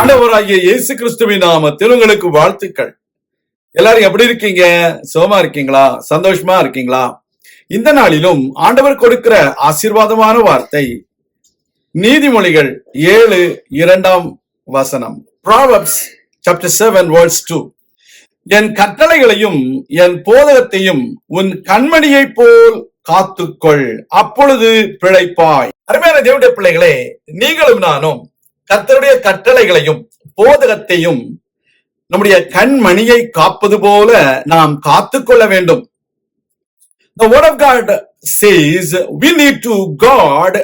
ஆண்டவராகிய இயேசு கிறிஸ்துவின் நாமத்தில் உங்களுக்கு வாழ்த்துக்கள். எல்லாரும் எப்படி இருக்கீங்க? சுகமா இருக்கீங்களா? சந்தோஷமா இருக்கீங்களா? இந்த நாளிலும் ஆண்டவர் கொடுக்கிற ஆசீர்வாதமான வார்த்தை நீதிமொழிகள் 7:2 Proverbs chapter 7 verse 2. என் கட்டளைகளையும் என் போதகத்தையும் உன் கண்மணியை போல் காத்துக்கொள், அப்பொழுது பிழைப்பாய். அருமையான தேவனுடைய பிள்ளைகளே, நீங்களும் நானும் கர்த்தருடைய கட்டளைகளையும் போதகத்தையும் நம்முடைய கண்மணியை காப்பது போல நாம் காத்துக்கொள்ள வேண்டும். The word of God says we need to guard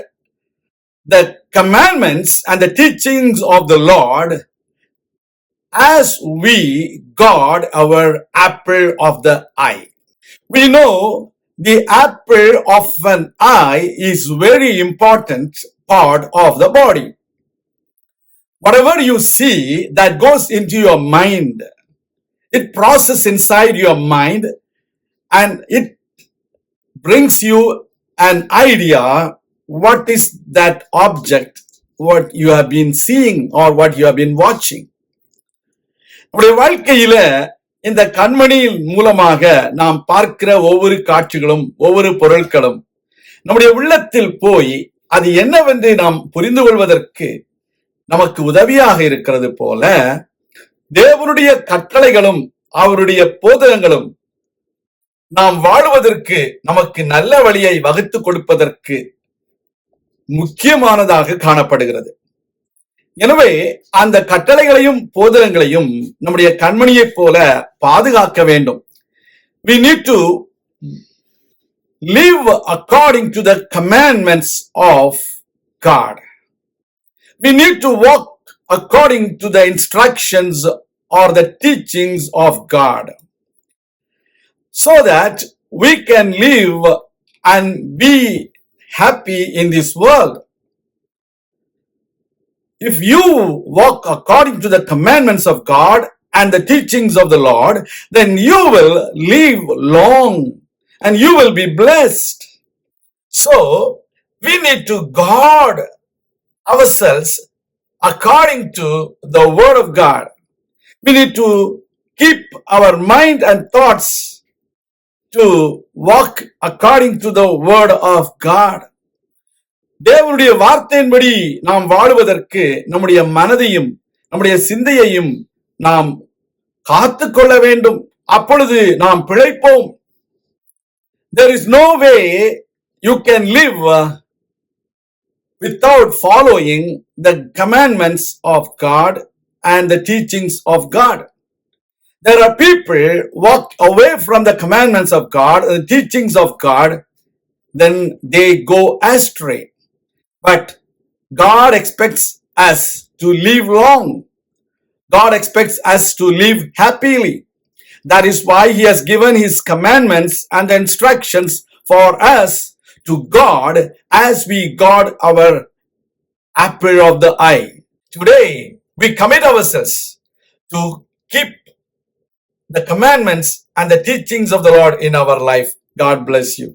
the commandments and the teachings of the Lord as we guard our apple of the eye. We know the apple of an eye is very important part of the body. Whatever you see that goes into your mind, it processes inside your mind and it brings you an idea what is that object, what you have been seeing or what you have been watching. நம்முடைய வாழ்க்கையில இந்த கண்மணியின் மூலமாக நாம் பார்க்கிற ஒவ்வொரு காட்சிகளும் ஒவ்வொரு பொருட்களும் நம்முடைய உள்ளத்தில் போய் அது என்னவென்று நாம் புரிந்து கொள்வதற்கு நமக்கு உதவியாக இருக்கிறது போல தேவனுடைய கட்டளைகளும் அவருடைய போதகங்களும் நாம் வாழுவதற்கு நமக்கு நல்ல வழியை வகுத்து கொடுப்பதற்கு முக்கியமானதாக காணப்படுகிறது. எனவே அந்த கட்டளைகளையும் போதகங்களையும் நம்முடைய கண்மணியைப் போல பாதுகாக்க வேண்டும். We need to live according to the commandments of God. We need to walk according to the instructions or the teachings of God, so that we can live and be happy in this world. If you walk according to the commandments of God and the teachings of the Lord, then you will live long and you will be blessed. So, we need to guard ourselves according to the word of God. We need to keep our mind and thoughts to walk according to the word of God. தேவனுடைய வார்த்தையின்படி நாம் வாழுவதற்கு நம்முடைய மனதையும் நம்முடைய சிந்தையையும் நாம் காத்துக்கொள்ள வேண்டும். அப்பொழுது நாம் பிழைப்போம். There is no way you can live without following the commandments of God and the teachings of God. There are people walk away from the commandments of God and the teachings of God, then they go astray. But God expects us to live long. God expects us to live happily. That is why He has given His commandments and the instructions for us to guard as we guard our apple of the eye. Today, we commit ourselves to keep the commandments and the teachings of the Lord in our life. God bless you.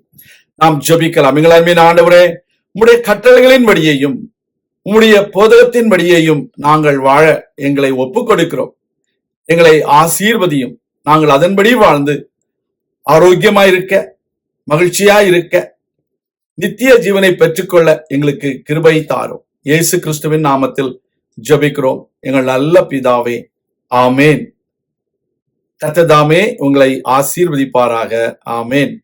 நாம் ஜெபிக்கலாம். எங்கள் ஆண்டவரே, உம்முடைய கட்டளைகளின்படியையும் உம்முடைய போதகத்தின்படியையும் நாங்கள் வாழ எங்களை ஒப்புக் கொடுக்கிறோம். எங்களை ஆசீர்வதியும். நாங்கள் அதன்படி வாழ்ந்து ஆரோக்கியமாயிருக்க, மகிழ்ச்சியாயிருக்க, நித்திய ஜீவனை பெற்றுக்கொள்ள எங்களுக்கு கிருபை தாரும். இயேசு கிறிஸ்துவின் நாமத்தில் ஜெபிக்கிறோம் எங்கள் நல்ல பிதாவே, ஆமேன். கர்த்தர் தாமே உங்களை ஆசீர்வதிப்பாராக. ஆமேன்.